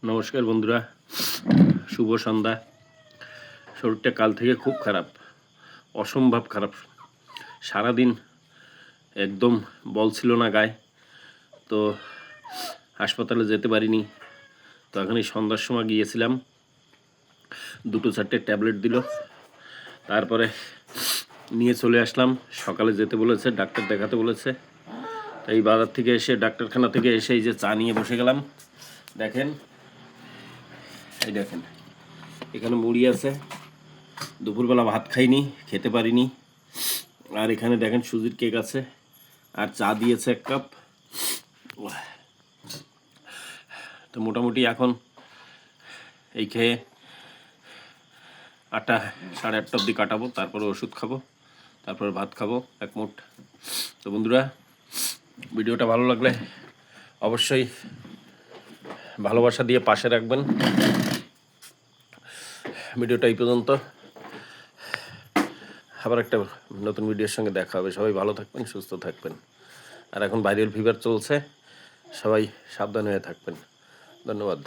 নমস্কার বন্ধুরা, শুভ সন্ধ্যা। শরীরটা কাল থেকে খুব খারাপ, অসম্ভব খারাপ। সারাদিন একদম বল ছিল না গায়ে, তো হাসপাতালে যেতে পারিনি। তো এখন এই সন্ধ্যার সময় গিয়েছিলাম, 2-4টে ট্যাবলেট দিল, তারপরে নিয়ে চলে আসলাম। সকালে যেতে বলেছে, ডাক্তার দেখাতে বলেছে। এই বাজার থেকে এসে, ডাক্তারখানা থেকে এসে এই যে চা নিয়ে বসে গেলাম। দেখেন, এই দেখেন, এখানে মুড়ি আছে। দুপুরবেলা ভাত খাইনি, খেতে পারিনি। আর এখানে দেখেন সুজির কেক আছে, আর চা দিয়েছে 1 কাপ। তো মোটামুটি এখন এই খেয়ে 8টা, 8:30 অবধি কাটাবো, তারপরে ওষুধ খাবো, তারপরে ভাত খাবো 1 মুঠ। তো বন্ধুরা, ভিডিওটা ভালো লাগলে অবশ্যই ভালোবাসা দিয়ে পাশে রাখবেন। ভিডিওটা এই পর্যন্ত, আবার একটা নতুন ভিডিওর সঙ্গে দেখা হবে। সবাই ভালো থাকবেন, সুস্থ থাকবেন। আর এখন ভাইরাল ফিভার চলছে, সবাই সাবধান হয়ে থাকবেন। ধন্যবাদ।